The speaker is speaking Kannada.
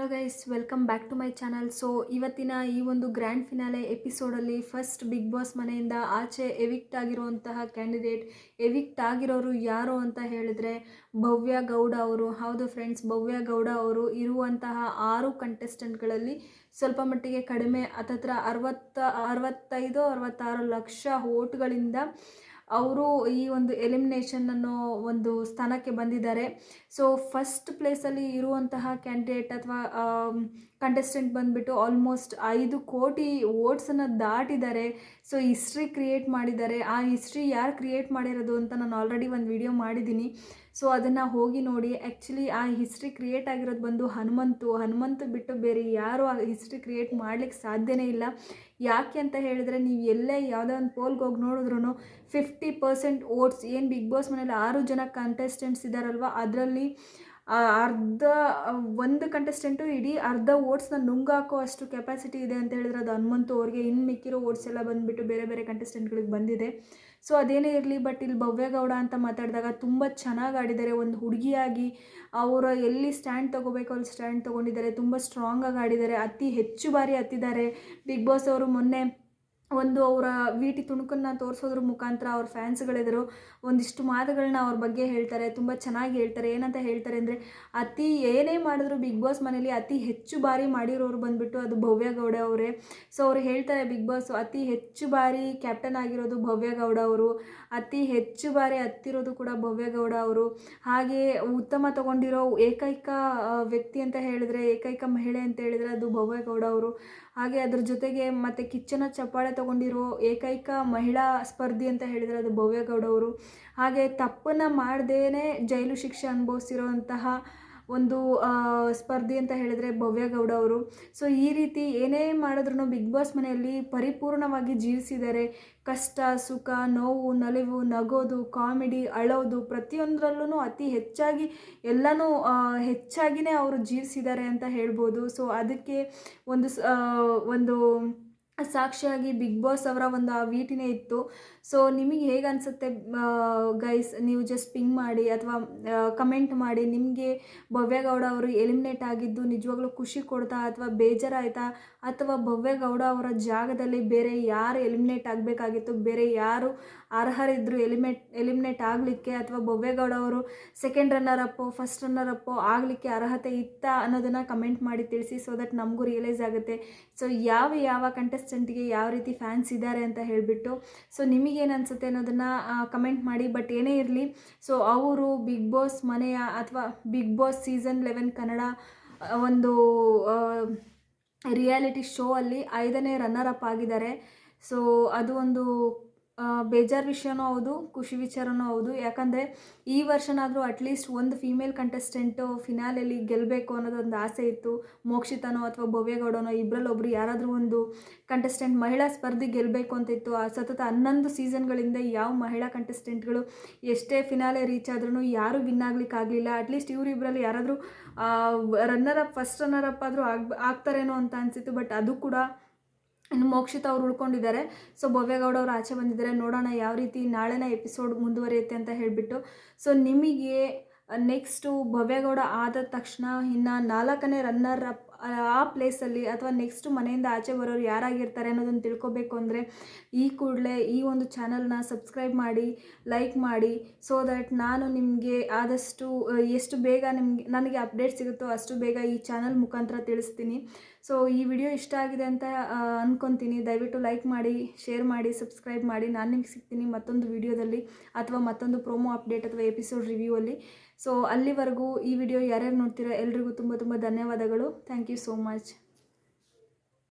Hello guys, welcome back to my channel. So ಇವತ್ತಿನ ಈ ಒಂದು ಗ್ರ್ಯಾಂಡ್ ಫಿನಾಲೆ ಎಪಿಸೋಡಲ್ಲಿ ಫಸ್ಟ್ ಬಿಗ್ ಬಾಸ್ ಮನೆಯಿಂದ ಆಚೆ ಎವಿಕ್ಟ್ ಆಗಿರುವಂತಹ ಕ್ಯಾಂಡಿಡೇಟ್, ಎವಿಕ್ಟ್ ಆಗಿರೋರು ಯಾರು ಅಂತ ಹೇಳಿದ್ರೆ ಭವ್ಯ ಗೌಡ ಅವರು. ಹೌದು ಫ್ರೆಂಡ್ಸ್, ಭವ್ಯ ಗೌಡ ಅವರು ಇರುವಂತಹ 6 ಕಂಟೆಸ್ಟೆಂಟ್ಗಳಲ್ಲಿ ಸ್ವಲ್ಪ ಮಟ್ಟಿಗೆ ಕಡಿಮೆ, ಹತ್ತತ್ರ 65-66 ಲಕ್ಷ ವೋಟ್ಗಳಿಂದ ಅವರು ಈ ಒಂದು ಎಲಿಮಿನೇಷನ್ ಅನ್ನೋ ಒಂದು ಸ್ಥಾನಕ್ಕೆ ಬಂದಿದ್ದಾರೆ. ಸೊ ಫಸ್ಟ್ ಪ್ಲೇಸಲ್ಲಿ ಇರುವಂತಹ ಕ್ಯಾಂಡಿಡೇಟ್ ಅಥವಾ ಕಂಟೆಸ್ಟೆಂಟ್ ಬಂದುಬಿಟ್ಟು ಆಲ್ಮೋಸ್ಟ್ 5 ಕೋಟಿ ವೋಟ್ಸನ್ನು ದಾಟಿದ್ದಾರೆ. ಸೊ ಹಿಸ್ಟ್ರಿ ಕ್ರಿಯೇಟ್ ಮಾಡಿದ್ದಾರೆ. ಆ ಹಿಸ್ಟ್ರಿ ಯಾರು ಕ್ರಿಯೇಟ್ ಮಾಡಿರೋದು ಅಂತ ನಾನು ಆಲ್ರೆಡಿ ಒಂದು ವಿಡಿಯೋ ಮಾಡಿದ್ದೀನಿ. ಸೊ ಅದನ್ನು ಹೋಗಿ ನೋಡಿ. ಆ್ಯಕ್ಚುಲಿ ಆ ಹಿಸ್ಟ್ರಿ ಕ್ರಿಯೇಟ್ ಆಗಿರೋದು ಬಂದು ಹನುಮಂತು ಬಿಟ್ಟು ಬೇರೆ ಯಾರು ಆ ಹಿಸ್ಟ್ರಿ ಕ್ರಿಯೇಟ್ ಮಾಡಲಿಕ್ಕೆ ಸಾಧ್ಯನೇ ಇಲ್ಲ. ಯಾಕೆ ಅಂತ ಹೇಳಿದರೆ, ನೀವು ಎಲ್ಲೇ ಯಾವುದೋ ಒಂದು ಪೋಲ್ಗೆ ಹೋಗಿ ನೋಡಿದ್ರೂ 50% ವೋಟ್ಸ್ ಏನು ಬಿಗ್ ಬಾಸ್ ಮನೇಲಿ 6 ಜನ ಕಂಟೆಸ್ಟೆಂಟ್ಸ್ ಇದ್ದಾರಲ್ವ, ಅದರಲ್ಲಿ ಒಂದು ಕಂಟೆಸ್ಟೆಂಟು ಇಡೀ ಅರ್ಧ ವೋಟ್ಸ್ನ ನುಂಗಾಕೋ ಅಷ್ಟು ಕೆಪಾಸಿಟಿ ಇದೆ ಅಂತ ಹೇಳಿದ್ರೆ ಅದು ಹನುಮಂತು ಅವ್ರಿಗೆ. ಇನ್ನು ಮಿಕ್ಕಿರೋ ವೋಟ್ಸ್ ಎಲ್ಲ ಬಂದುಬಿಟ್ಟು ಬೇರೆ ಬೇರೆ ಕಂಟೆಸ್ಟೆಂಟ್ಗಳಿಗೆ ಬಂದಿದೆ. ಸೊ ಅದೇನೇ ಇರಲಿ, ಬಟ್ ಇಲ್ಲಿ ಭವ್ಯಗೌಡ ಅಂತ ಮಾತಾಡಿದಾಗ ತುಂಬ ಚೆನ್ನಾಗಿ ಆಡಿದ್ದಾರೆ. ಒಂದು ಹುಡುಗಿಯಾಗಿ ಅವರು ಎಲ್ಲಿ ಸ್ಟ್ಯಾಂಡ್ ತೊಗೋಬೇಕು ಅಲ್ಲಿ ಸ್ಟ್ಯಾಂಡ್ ತೊಗೊಂಡಿದ್ದಾರೆ. ತುಂಬ ಸ್ಟ್ರಾಂಗಾಗಿ ಆಡಿದ್ದಾರೆ. ಅತಿ ಹೆಚ್ಚು ಬಾರಿ ಹತ್ತಿದ್ದಾರೆ. ಬಿಗ್ ಬಾಸ್ ಅವರು ಮೊನ್ನೆ ಒಂದು ಅವರ ಟಿ ತುಣುಕನ್ನು ತೋರಿಸೋದ್ರ ಮುಖಾಂತರ ಅವ್ರ ಫ್ಯಾನ್ಸ್ಗಳೆದರು ಒಂದಿಷ್ಟು ಮಾತುಗಳನ್ನ ಅವ್ರ ಬಗ್ಗೆ ಹೇಳ್ತಾರೆ. ತುಂಬ ಚೆನ್ನಾಗಿ ಹೇಳ್ತಾರೆ. ಏನಂತ ಹೇಳ್ತಾರೆ ಅಂದರೆ, ಏನೇ ಮಾಡಿದ್ರು ಬಿಗ್ ಬಾಸ್ ಮನೇಲಿ ಅತಿ ಹೆಚ್ಚು ಬಾರಿ ಮಾಡಿರೋರು ಬಂದುಬಿಟ್ಟು ಅದು ಭವ್ಯಗೌಡ ಅವರೇ. ಸೊ ಅವ್ರು ಹೇಳ್ತಾರೆ, ಬಿಗ್ ಬಾಸ್ ಅತಿ ಹೆಚ್ಚು ಬಾರಿ ಕ್ಯಾಪ್ಟನ್ ಆಗಿರೋದು ಭವ್ಯಗೌಡ ಅವರು, ಅತಿ ಹೆಚ್ಚು ಬಾರಿ ಹತ್ತಿರೋದು ಕೂಡ ಭವ್ಯಗೌಡ ಅವರು. ಹಾಗೆ ಉತ್ತಮ ತಗೊಂಡಿರೋ ಏಕೈಕ ವ್ಯಕ್ತಿ ಅಂತ ಹೇಳಿದ್ರೆ, ಏಕೈಕ ಮಹಿಳೆ ಅಂತ ಹೇಳಿದರೆ ಅದು ಭವ್ಯಗೌಡ ಅವರು. ಹಾಗೆ ಅದ್ರ ಜೊತೆಗೆ ಮತ್ತು ಕಿಚ್ಚನ ಚಪ್ಪಾಳೆ ತೊಗೊಂಡಿರೋ ಏಕೈಕ ಮಹಿಳಾ ಸ್ಪರ್ಧಿ ಅಂತ ಹೇಳಿದರೆ ಅದು ಭವ್ಯಗೌಡ ಅವರು. ಹಾಗೆ ತಪ್ಪನ್ನು ಮಾಡ್ದೇನೆ ಜೈಲು ಶಿಕ್ಷೆ ಅನುಭವಿಸಿರೋಂತಹ ಒಂದು ಸ್ಪರ್ಧಿ ಅಂತ ಹೇಳಿದರೆ ಭವ್ಯಗೌಡ ಅವರು. ಸೊ ಈ ರೀತಿ ಏನೇ ಮಾಡಿದ್ರೂ ಬಿಗ್ ಬಾಸ್ ಮನೆಯಲ್ಲಿ ಪರಿಪೂರ್ಣವಾಗಿ ಜೀವಿಸಿದ್ದಾರೆ. ಕಷ್ಟ, ಸುಖ, ನೋವು, ನಲಿವು, ನಗೋದು, ಕಾಮಿಡಿ, ಅಳೋದು, ಪ್ರತಿಯೊಂದರಲ್ಲೂ ಅತಿ ಹೆಚ್ಚಾಗಿ ಎಲ್ಲನೂ ಹೆಚ್ಚಾಗಿಯೇ ಅವರು ಜೀವಿಸಿದ್ದಾರೆ ಅಂತ ಹೇಳ್ಬೋದು. ಸೊ ಅದಕ್ಕೆ ಒಂದು ಸಾಕ್ಷಿಯಾಗಿ ಬಿಗ್ ಬಾಸ್ ಅವರ ಒಂದು ಆ ವೀಟಿನೇ ಇತ್ತು. ಸೊ ನಿಮಗೆ ಹೇಗೆ ಅನಿಸುತ್ತೆ ಗೈಸ್? ನೀವು ಜಸ್ಟ್ ಪಿಂಗ್ ಮಾಡಿ ಅಥವಾ ಕಮೆಂಟ್ ಮಾಡಿ. ನಿಮಗೆ ಭವ್ಯಗೌಡ ಅವರು ಎಲಿಮಿನೇಟ್ ಆಗಿದ್ದು ನಿಜವಾಗ್ಲೂ ಖುಷಿ ಕೊಡ್ತಾ ಅಥವಾ ಬೇಜಾರಾಯಿತಾ? ಅಥವಾ ಭವ್ಯಗೌಡ ಅವರ ಜಾಗದಲ್ಲಿ ಬೇರೆ ಯಾರು ಎಲಿಮಿನೇಟ್ ಆಗಬೇಕಾಗಿತ್ತು, ಬೇರೆ ಯಾರು ಅರ್ಹರಿದ್ದರು ಎಲಿಮಿನೇಟ್ ಆಗಲಿಕ್ಕೆ, ಅಥವಾ ಭವ್ಯಗೌಡ ಅವರು ಸೆಕೆಂಡ್ ರನ್ನರ್ ಅಪ್ಪೋ ಫಸ್ಟ್ ರನ್ನರ್ ಅಪ್ಪೋ ಆಗಲಿಕ್ಕೆ ಅರ್ಹತೆ ಇತ್ತಾ ಅನ್ನೋದನ್ನು ಕಮೆಂಟ್ ಮಾಡಿ ತಿಳಿಸಿ. ಸೊ ದಟ್ ನಮಗೂ ರಿಯಲೈಸ್ ಆಗುತ್ತೆ. ಸೊ ಯಾವ ಕಂಟೆಸ್ಟೆಂಟ್ಗೆ ಯಾವ ರೀತಿ ಫ್ಯಾನ್ಸ್ ಇದ್ದಾರೆ ಅಂತ ಹೇಳಿಬಿಟ್ಟು. ಸೊ ನಿಮಗೇನು ಅನಿಸುತ್ತೆ ಅನ್ನೋದನ್ನು ಕಮೆಂಟ್ ಮಾಡಿ. ಬಟ್ ಏನೇ ಇರಲಿ, ಸೊ ಅವರು ಬಿಗ್ ಬಾಸ್ ಮನೆಯ ಅಥವಾ ಬಿಗ್ ಬಾಸ್ ಸೀಸನ್ 11 ಕನ್ನಡ ಒಂದು ರಿಯಾಲಿಟಿ ಶೋ ಅಲ್ಲಿ 5ನೇ ರನ್ನರ್ ಅಪ್ ಆಗಿದ್ದಾರೆ. ಸೊ ಅದು ಒಂದು ಬೇಜಾರು ವಿಷಯನೂ ಹೌದು, ಖುಷಿ ವಿಚಾರನೂ ಹೌದು. ಯಾಕಂದರೆ ಈ ವರ್ಷನಾದರೂ ಅಟ್ಲೀಸ್ಟ್ ಒಂದು ಫೀಮೇಲ್ ಕಂಟೆಸ್ಟೆಂಟು ಫಿನಾಲೆಯಲ್ಲಿ ಗೆಲ್ಲಬೇಕು ಅನ್ನೋದೊಂದು ಆಸೆ ಇತ್ತು. ಮೋಕ್ಷಿತನೋ ಅಥವಾ ಭವ್ಯಗೌಡನೋ ಇಬ್ಬರಲ್ಲೊಬ್ಬರು ಯಾರಾದರೂ ಒಂದು ಕಂಟೆಸ್ಟೆಂಟ್ ಮಹಿಳಾ ಸ್ಪರ್ಧಿ ಗೆಲ್ಲಬೇಕು ಅಂತ ಇತ್ತು. ಸತತ 11 ಸೀಸನ್ಗಳಿಂದ ಯಾವ ಮಹಿಳಾ ಕಂಟೆಸ್ಟೆಂಟ್ಗಳು ಎಷ್ಟೇ ಫಿನಾಲೆ ರೀಚ್ ಆದ್ರೂ ಯಾರೂ ವಿನ್ ಆಗಲಿಕ್ಕಾಗಲಿಲ್ಲ. ಅಟ್ಲೀಸ್ಟ್ ಇವರಿಬ್ಬರಲ್ಲಿ ಯಾರಾದರೂ ಫಸ್ಟ್ ರನ್ನರ್ ಅಪ್ ಆದರೂ ಆಗ್ತಾರೇನೋ ಅಂತ ಅನಿಸಿತ್ತು. ಬಟ್ ಅದು ಕೂಡ ಇನ್ನು ಮೋಕ್ಷಿತ ಅವ್ರು ಉಳ್ಕೊಂಡಿದ್ದಾರೆ. ಸೊ ಭವ್ಯಗೌಡ ಅವರು ಆಚೆ ಬಂದಿದ್ದಾರೆ. ನೋಡೋಣ ಯಾವ ರೀತಿ ನಾಳೆನ ಎಪಿಸೋಡ್ ಮುಂದುವರಿಯುತ್ತೆ ಅಂತ ಹೇಳಿಬಿಟ್ಟು. ಸೊ ನಿಮಗೆ ನೆಕ್ಸ್ಟು ಭವ್ಯಗೌಡ ಆದ ತಕ್ಷಣ ಇನ್ನು 4ನೇ ರನ್ನರ್ ಅಪ್ ಆ ಪ್ಲೇಸಲ್ಲಿ ಅಥವಾ ನೆಕ್ಸ್ಟು ಮನೆಯಿಂದ ಆಚೆ ಬರೋರು ಯಾರಾಗಿರ್ತಾರೆ ಅನ್ನೋದನ್ನು ತಿಳ್ಕೊಬೇಕು ಅಂದರೆ ಈ ಕೂಡಲೇ ಈ ಒಂದು ಚಾನಲ್ನ ಸಬ್ಸ್ಕ್ರೈಬ್ ಮಾಡಿ, ಲೈಕ್ ಮಾಡಿ. ಸೊ ದಟ್ ನಾನು ನಿಮಗೆ ಆದಷ್ಟು ಎಷ್ಟು ಬೇಗ ನನಗೆ ಅಪ್ಡೇಟ್ ಸಿಗುತ್ತೋ ಅಷ್ಟು ಬೇಗ ಈ ಚಾನಲ್ ಮುಖಾಂತರ ತಿಳಿಸ್ತೀನಿ. ಸೊ ಈ ವಿಡಿಯೋ ಇಷ್ಟ ಆಗಿದೆ ಅಂತ ಅಂದ್ಕೊತೀನಿ. ದಯವಿಟ್ಟು ಲೈಕ್ ಮಾಡಿ, ಶೇರ್ ಮಾಡಿ, ಸಬ್ಸ್ಕ್ರೈಬ್ ಮಾಡಿ. ನಾನು ನಿಮ್ಗೆ ಸಿಗ್ತೀನಿ ಮತ್ತೊಂದು ವಿಡಿಯೋದಲ್ಲಿ ಅಥವಾ ಮತ್ತೊಂದು ಪ್ರೋಮೋ ಅಪ್ಡೇಟ್ ಅಥವಾ ಎಪಿಸೋಡ್ ರಿವ್ಯೂ ಅಲ್ಲಿ. ಸೊ ಅಲ್ಲಿವರೆಗೂ ಈ ವಿಡಿಯೋ ಯಾರ್ಯಾರು ನೋಡ್ತೀರಾ ಎಲ್ರಿಗೂ ತುಂಬ ಧನ್ಯವಾದಗಳು. Thank you so much.